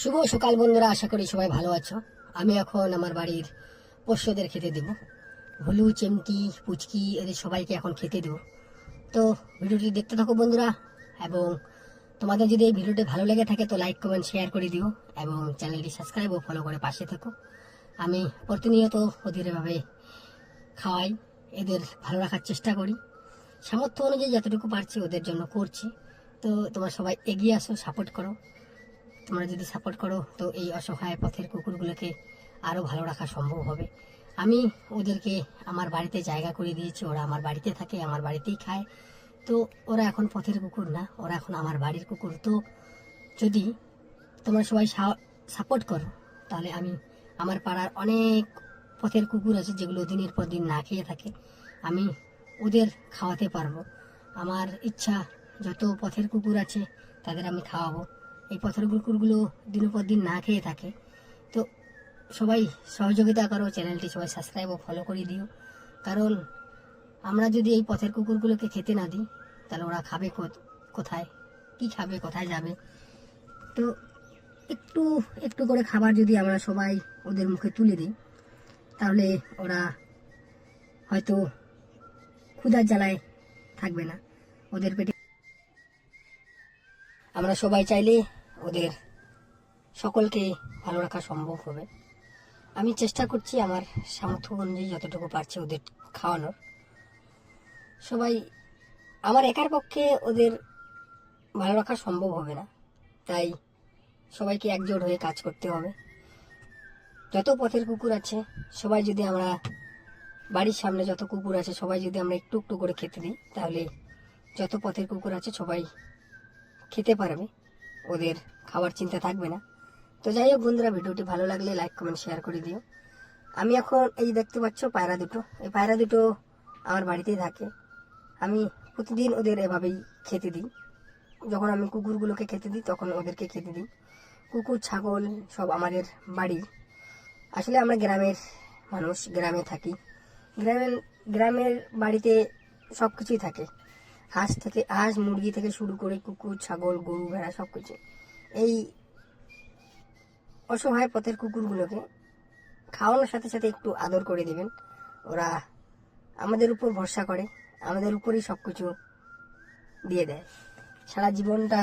শুভ সকাল বন্ধুরা, আশা করি সবাই ভালো আছো। আমি এখন আমার বাড়ির পোষ্যদের খেতে দেব। ভুলু, চেমটি, পুচকি এদের সবাইকে এখন খেতে দেব। তো ভিডিওটি দেখতে থাকো বন্ধুরা, এবং তোমাদের যদি এই ভিডিওটি ভালো লেগে থাকে তো লাইক, কমেন্ট, শেয়ার করে দিও এবং চ্যানেলটি সাবস্ক্রাইব ও ফলো করে পাশে থেকো। আমি প্রতিনিয়ত ওদের এভাবে খাওয়াই, এদের ভালো রাখার চেষ্টা করি, সামর্থ্য অনুযায়ী যতটুকু পারছি ওদের জন্য করছি। তো তোমরা সবাই এগিয়ে আসো, সাপোর্ট করো। তোমরা যদি সাপোর্ট করো তো এই অসহায় পথের কুকুরগুলোকে আরও ভালো রাখা সম্ভব হবে। আমি ওদেরকে আমার বাড়িতে জায়গা করে দিয়েছি, ওরা আমার বাড়িতে থাকে, আমার বাড়িতেই খায়। তো ওরা এখন পথের কুকুর না, ওরা এখন আমার বাড়ির কুকুর। তো যদি তোমরা সবাই সাপোর্ট করো তাহলে আমি আমার পাড়ার অনেক পথের কুকুর আছে যেগুলো দিনের পর দিন না খেয়ে থাকে, আমি ওদের খাওয়াতে পারবো। আমার ইচ্ছা যত পথের কুকুর আছে তাদের আমি খাওয়াবো। এই পথের কুকুরগুলো দিনের পর দিন না খেয়ে থাকে। তো সবাই সহযোগিতা করো, চ্যানেলটি সবাই সাবস্ক্রাইব ও ফলো করে দিও। কারণ আমরা যদি এই পথের কুকুরগুলোকে খেতে না দিই তাহলে ওরা খাবে কোথায়, কি খাবে, কোথায় যাবে? তো একটু একটু করে খাবার যদি আমরা সবাই ওদের মুখে তুলে দিই তাহলে ওরা হয়তো ক্ষুধার জ্বালায় থাকবে না, ওদের পেটে। আমরা সবাই চাইলে ওদের সকলকে ভালো রাখা সম্ভব হবে। আমি চেষ্টা করছি আমার সামর্থ্য অনুযায়ী যতটুকু পারছি ওদের খাওয়ানোর। সবাই, আমার একার পক্ষে ওদের ভালো রাখা সম্ভব হবে না, তাই সবাইকে একজোট হয়ে কাজ করতে হবে। যত পথের কুকুর আছে সবাই যদি আমরা, বাড়ির সামনে যত কুকুর আছে সবাই যদি আমরা একটু একটু করে খেতে দিই তাহলে যত পথের কুকুর আছে সবাই খেতে পারবে, ওদের খাবার চিন্তা থাকবে না। তো যাই হোক বন্ধুরা, ভিডিওটি ভালো লাগলে লাইক, কমেন্ট, শেয়ার করে দিও। আমি এখন এই দেখতে পাচ্ছ পায়রা দুটো, এই পায়রা দুটো আমার বাড়িতেই থাকে। আমি প্রতিদিন ওদের এভাবেই খেতে দিই। যখন আমি কুকুরগুলোকে খেতে দিই তখন ওদেরকে খেতে দিই। কুকুর, ছাগল সব আমাদের বাড়ির। আসলে আমরা গ্রামের মানুষ, গ্রামে থাকি। গ্রামের বাড়িতে সব কিছুই থাকে, হাঁস মুরগি থেকে শুরু করে কুকুর, ছাগল, গরু, ভেড়া সব কিছু। এই অসহায় পথের কুকুরগুলোকে খাওয়ানোর সাথে সাথে একটু আদর করে দেবেন। ওরা আমাদের উপর ভরসা করে, আমাদের উপরই সব কিছু দিয়ে দেয়, সারা জীবনটা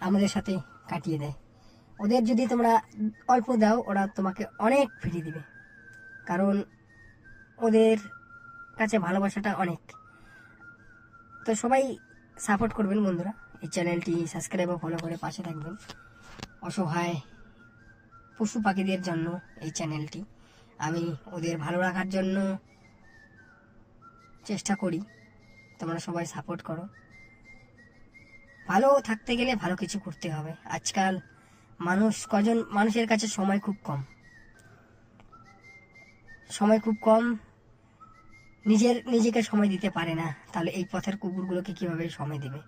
আমাদের সাথে কাটিয়ে দেয়। ওদের যদি তোমরা অল্প দাও ওরা তোমাকে অনেক ফিরিয়ে দিবে, কারণ ওদের কাছে ভালোবাসাটা অনেক। তো সবাই সাপোর্ট করবেন বন্ধুরা, এই চ্যানেলটি সাবস্ক্রাইব ও ফলো করে পাশে থাকবেন। অসহায় পশু পাখিদের জন্য এই চ্যানেলটি, আমি ওদের ভালো রাখার জন্য চেষ্টা করি। তোমরা সবাই সাপোর্ট করো। ভালো থাকতে গেলে ভালো কিছু করতে হবে। আজকাল মানুষের কাছে সময় খুব কম, নিজেকে সময় দিতে পারে না, তাহলে এই পথের কুকুরগুলোকে কিভাবে সময় দেবে?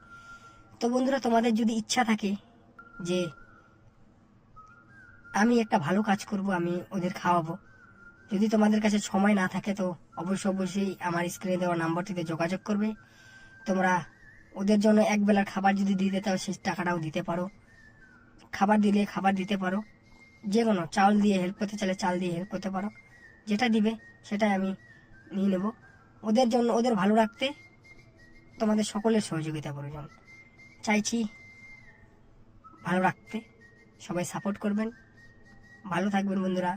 তো বন্ধুরা, তোমাদের যদি ইচ্ছা থাকে যে আমি একটা ভালো কাজ করব, আমি ওদের খাওয়াবো, যদি তোমাদের কাছে সময় না থাকে তো অবশ্যই আমার স্ক্রিনে দেওয়া নাম্বারটিতে যোগাযোগ করবে। তোমরা ওদের জন্য এক বেলার খাবার যদি দিতে চাও সেই টাকাটাও দিতে পারো, খাবার দিতে পারো, যে কোনো চাল দিয়ে হেল্প করতে চাইলে চাল দিয়ে হেল্প করতে পারো। যেটা দিবে সেটাই আমি নিয়ে নেব। ওদের জন্য, ওদের ভালো রাখতে তোমাদের সকলের সহযোগিতা প্রয়োজন। চাইছি ভালো রাখতে, সবাই সাপোর্ট করবেন। ভালো থাকবেন বন্ধুরা।